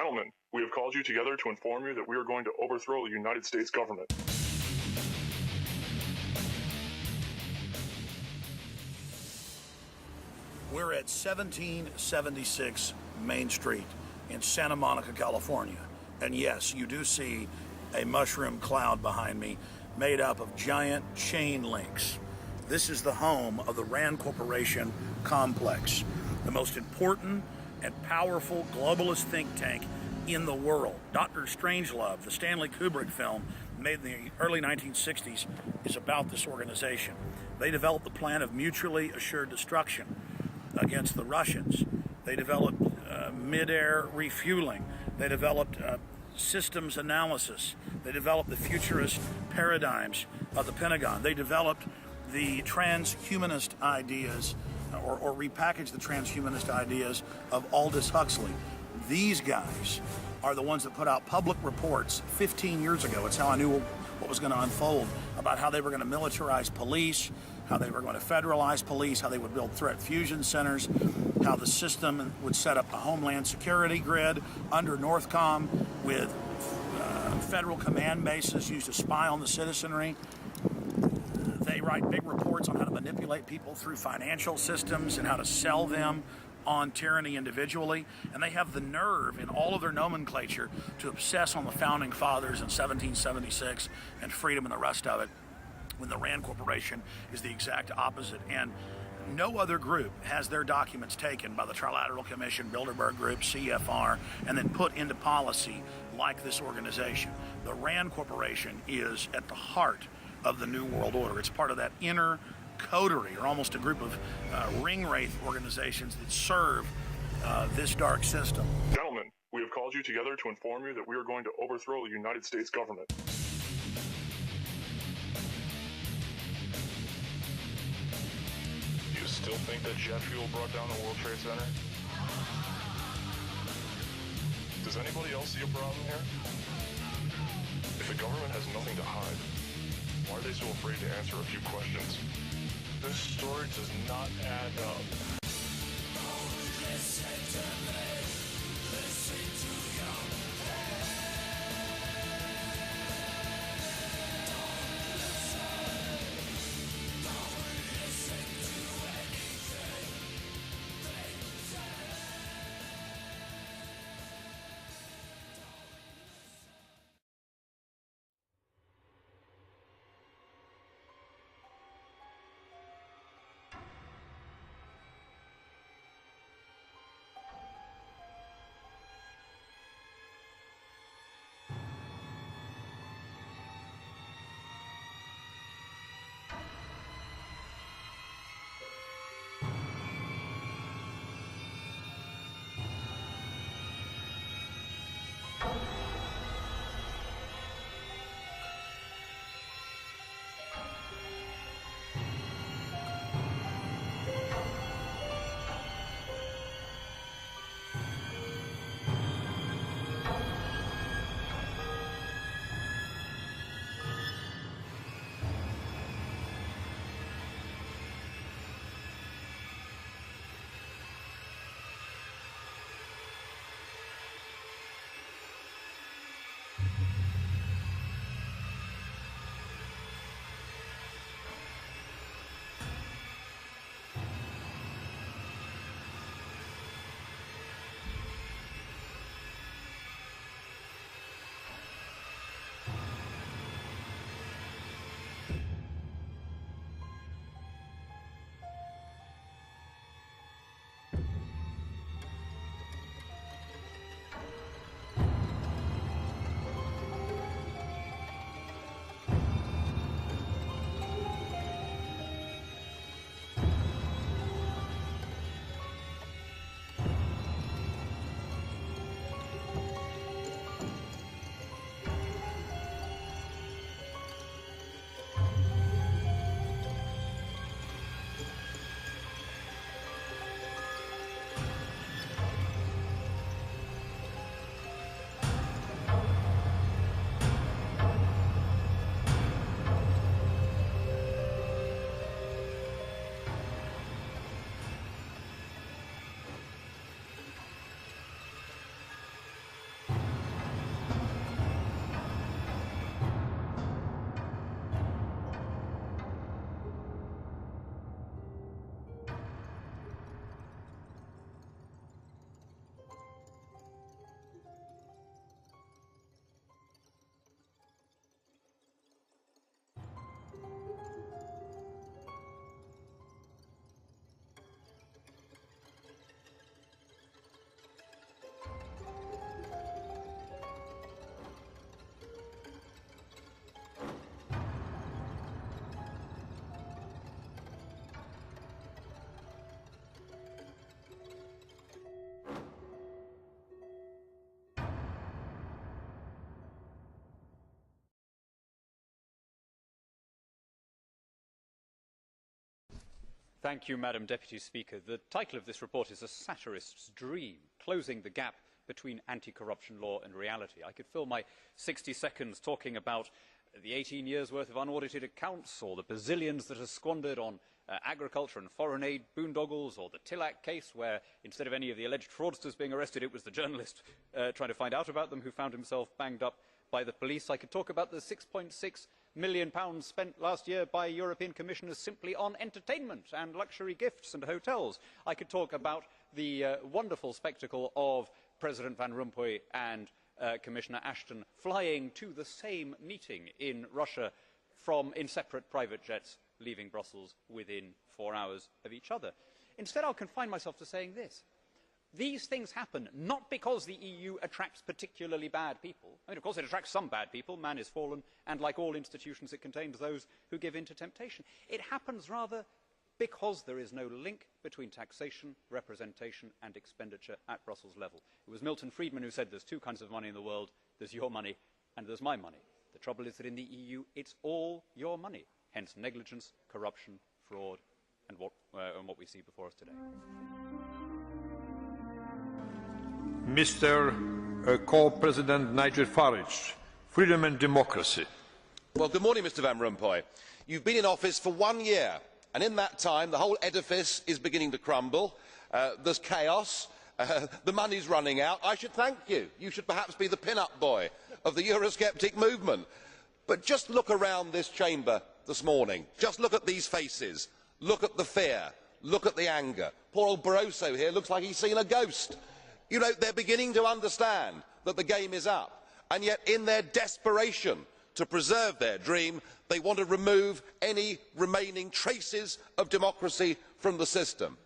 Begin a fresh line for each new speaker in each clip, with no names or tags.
Gentlemen, we have called you together to inform you that we are going to overthrow the United States government.
We're at 1776 Main Street in Santa Monica, California. And yes, you do see a mushroom cloud behind me made up of giant chain links. This is the home of the Rand Corporation complex, the most important and powerful globalist think tank in the world. Dr. Strangelove, the Stanley Kubrick film made in the early 1960s, is about this organization. They developed the plan of mutually assured destruction against the Russians. They developed mid-air refueling. They developed systems analysis. They developed the futurist paradigms of the Pentagon. They developed the transhumanist ideas, or repackaged the transhumanist ideas of Aldous Huxley. These guys are the ones that put out public reports 15 years ago. It's how I knew what was going to unfold, about how they were going to militarize police, how they were going to federalize police, how they would build threat fusion centers, how the system would set up a homeland security grid under Northcom with federal command bases used to spy on the citizenry. They write big reports on how to manipulate people through financial systems and how to sell them on tyranny individually. And they have the nerve in all of their nomenclature to obsess on the founding fathers in 1776 and freedom and the rest of it, when the Rand Corporation is the exact opposite. And no other group has their documents taken by the Trilateral Commission, Bilderberg Group, CFR, and then put into policy like this organization. The Rand Corporation is at the heart of the New World Order. It's part of that inner coterie, or almost a group of ring wraith organizations that serve this dark system.
Gentlemen, we have called you together to inform you that we are going to overthrow the United States government.
You still think that jet fuel brought down the World Trade Center? Does anybody else see a problem here? If the government has nothing to hide, why are they so afraid to answer a few questions? This story does not add up. Listen to me. Listen to your
Thank you, Madam Deputy Speaker. The title of this report is A Satirist's Dream, Closing the Gap Between Anti-Corruption Law and Reality. I could fill my 60 seconds talking about the 18 years' worth of unaudited accounts, or the bazillions that are squandered on agriculture and foreign aid boondoggles, or the Tillack case where instead of any of the alleged fraudsters being arrested, it was the journalist trying to find out about them who found himself banged up by the police. I could talk about the £6.6 million spent last year by European commissioners simply on entertainment and luxury gifts and hotels. I could talk about the wonderful spectacle of President Van Rompuy and Commissioner Ashton flying to the same meeting in Russia in separate private jets, leaving Brussels within 4 hours of each other. Instead, I'll confine myself to saying this. These things happen not because the EU attracts particularly bad people. I mean, of course, it attracts some bad people. Man is fallen, and like all institutions, it contains those who give in to temptation. It happens rather because there is no link between taxation, representation and expenditure at Brussels level. It was Milton Friedman who said there's two kinds of money in the world. There's your money and there's my money. The trouble is that in the EU, it's all your money. Hence negligence, corruption, fraud, and what we see before us today.
Mr. Co-President Nigel Farage, Freedom and Democracy.
Well, good morning, Mr. Van Rompuy. You've been in office for 1 year, and in that time, the whole edifice is beginning to crumble. There's chaos. The money's running out. I should thank you. You should perhaps be the pin-up boy of the Eurosceptic movement. But just look around this chamber this morning. Just look at these faces. Look at the fear. Look at the anger. Poor old Barroso here looks like he's seen a ghost. You know, they're beginning to understand that the game is up. And yet, in their desperation to preserve their dream, they want to remove any remaining traces of democracy from the system.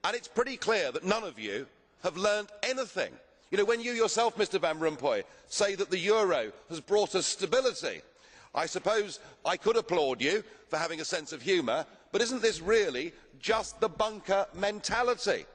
And it's pretty clear that none of you have learned anything. You know, when you yourself, Mr. Van Rompuy, say that the euro has brought us stability, I suppose I could applaud you for having a sense of humour, but isn't this really just the bunker mentality?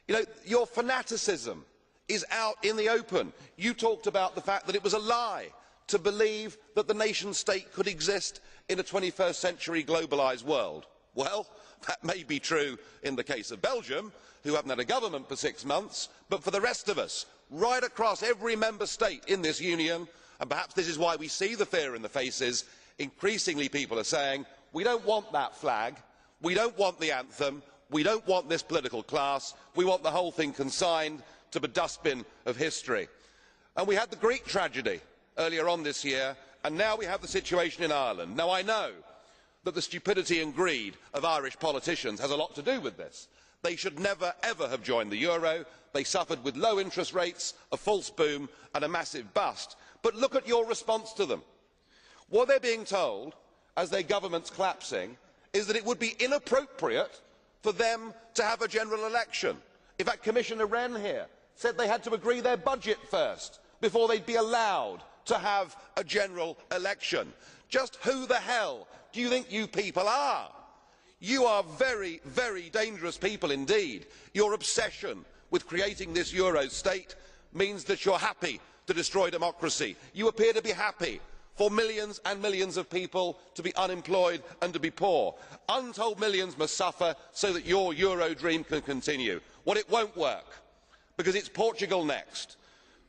You know, your fanaticism is out in the open. You talked about the fact that it was a lie to believe that the nation state could exist in a 21st century globalised world. Well, that may be true in the case of Belgium, who haven't had a government for 6 months, but for the rest of us, right across every member state in this union, and perhaps this is why we see the fear in the faces, increasingly people are saying, we don't want that flag, we don't want the anthem, we don't want this political class, we want the whole thing consigned to the dustbin of history. And we had the Greek tragedy earlier on this year, and now we have the situation in Ireland. Now, I know that the stupidity and greed of Irish politicians has a lot to do with this. They should never ever have joined the euro. They suffered with low interest rates, a false boom and a massive bust. But look at your response to them. What they're being told, as their government's collapsing, is that it would be inappropriate for them to have a general election. In fact, Commissioner Wren here said they had to agree their budget first before they'd be allowed to have a general election. Just who the hell do you think you people are? You are very, very dangerous people indeed. Your obsession with creating this euro state means that you're happy to destroy democracy. You appear to be happy for millions and millions of people to be unemployed and to be poor. Untold millions must suffer so that your euro dream can continue. Well, it won't work, because it's Portugal next.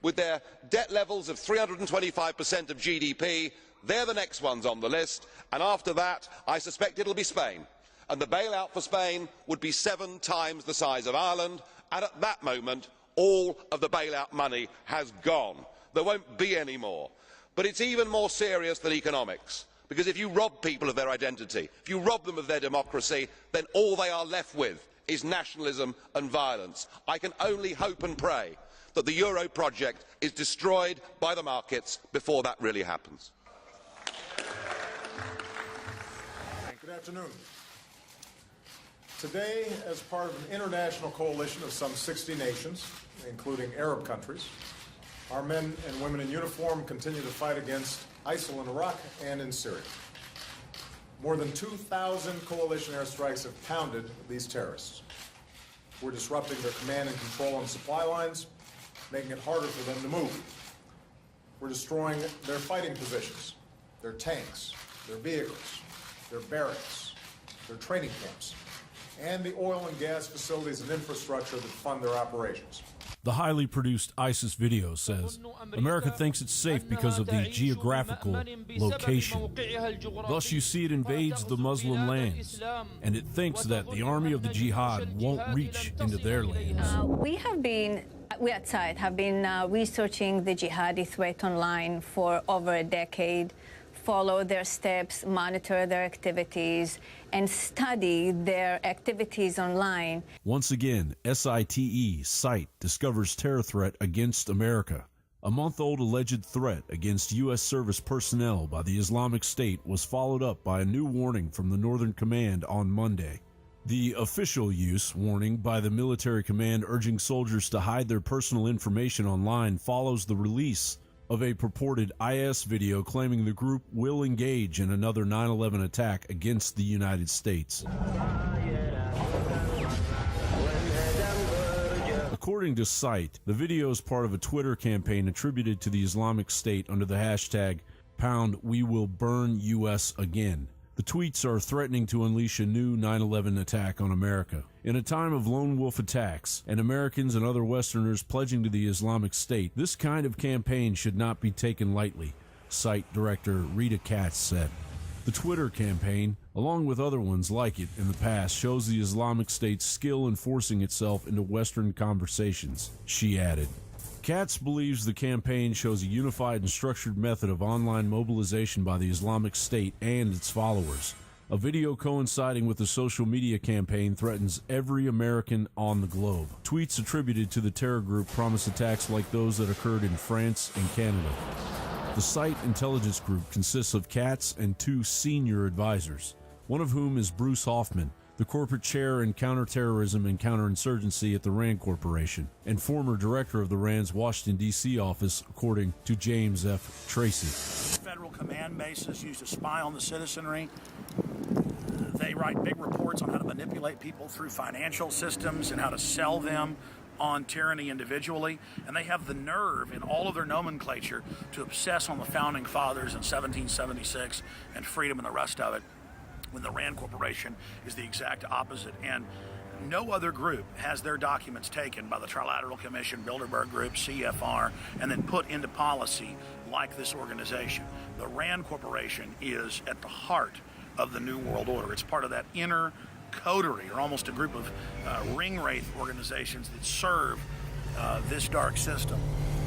With their debt levels of 325% of GDP, they're the next ones on the list, and after that, I suspect it'll be Spain. And the bailout for Spain would be 7 times the size of Ireland, and at that moment, all of the bailout money has gone. There won't be any more. But it's even more serious than economics, because if you rob people of their identity, if you rob them of their democracy, then all they are left with is nationalism and violence. I can only hope and pray that the euro project is destroyed by the markets before that really happens.
Good afternoon. Today, as part of an international coalition of some 60 nations, including Arab countries, our men and women in uniform continue to fight against ISIL in Iraq and in Syria. More than 2,000 coalition airstrikes have pounded these terrorists. We're disrupting their command and control on supply lines, making it harder for them to move. We're destroying their fighting positions, their tanks, their vehicles, their barracks, their training camps, and the oil and gas facilities and infrastructure that fund their operations.
The highly produced ISIS video says America thinks it's safe because of the geographical location. Thus, you see it invades the Muslim lands, and it thinks that the army of the jihad won't reach into their lands.
We at SITE have been researching the jihadi threat online for over a decade, follow their steps, monitor their activities, and study their activities online.
Once again, SITE discovers terror threat against America. A month-old alleged threat against U.S. service personnel by the Islamic State was followed up by a new warning from the Northern Command on Monday. The official use warning by the military command urging soldiers to hide their personal information online follows the release of a purported IS video claiming the group will engage in another 9/11 attack against the United States. According to SITE, the video is part of a Twitter campaign attributed to the Islamic State under the hashtag #WeWillBurnUS again. The tweets are threatening to unleash a new 9/11 attack on America. In a time of lone wolf attacks and Americans and other Westerners pledging to the Islamic State, this kind of campaign should not be taken lightly, SITE Director Rita Katz said. The Twitter campaign, along with other ones like it in the past, shows the Islamic State's skill in forcing itself into Western conversations, she added. Katz believes the campaign shows a unified and structured method of online mobilization by the Islamic State and its followers. A video coinciding with the social media campaign threatens every American on the globe. Tweets attributed to the terror group promise attacks like those that occurred in France and Canada. The SITE intelligence group consists of Katz and 2 senior advisors, one of whom is Bruce Hoffman, the corporate chair in counterterrorism and counterinsurgency at the RAND Corporation, and former director of the RAND's Washington, D.C. office, according to James F. Tracy.
Federal command bases used to spy on the citizenry. They write big reports on how to manipulate people through financial systems and how to sell them on tyranny individually, and they have the nerve in all of their nomenclature to obsess on the founding fathers in 1776 and freedom and the rest of it, when the RAND Corporation is the exact opposite. And no other group has their documents taken by the Trilateral Commission, Bilderberg Group, CFR, and then put into policy like this organization. The RAND Corporation is at the heart of the New World Order. It's part of that inner coterie, or almost a group of ring wraith organizations that serve this dark system.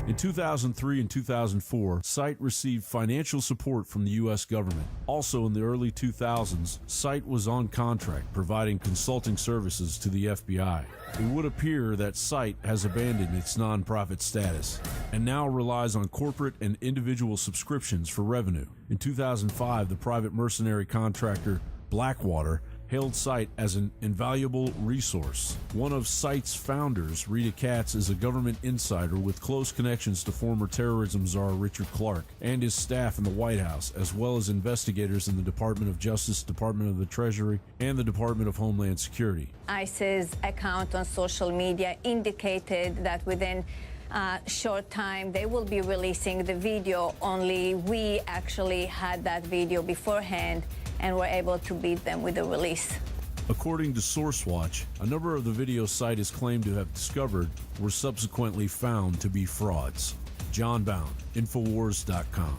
In 2003 and 2004, SITE received financial support from the U.S. government. Also in the early 2000s, SITE was on contract providing consulting services to the FBI. It would appear that SITE has abandoned its nonprofit status and now relies on corporate and individual subscriptions for revenue. In 2005, the private mercenary contractor Blackwater hailed SITE as an invaluable resource. One of SITE's founders, Rita Katz, is a government insider with close connections to former terrorism czar Richard Clarke and his staff in the White House, as well as investigators in the Department of Justice, Department of the Treasury, and the Department of Homeland Security.
ISIS account on social media indicated that within a short time they will be releasing the video, only we actually had that video beforehand and were able to beat them with the release.
According to SourceWatch, a number of the videos SITE has claimed to have discovered were subsequently found to be frauds. John Bound, Infowars.com.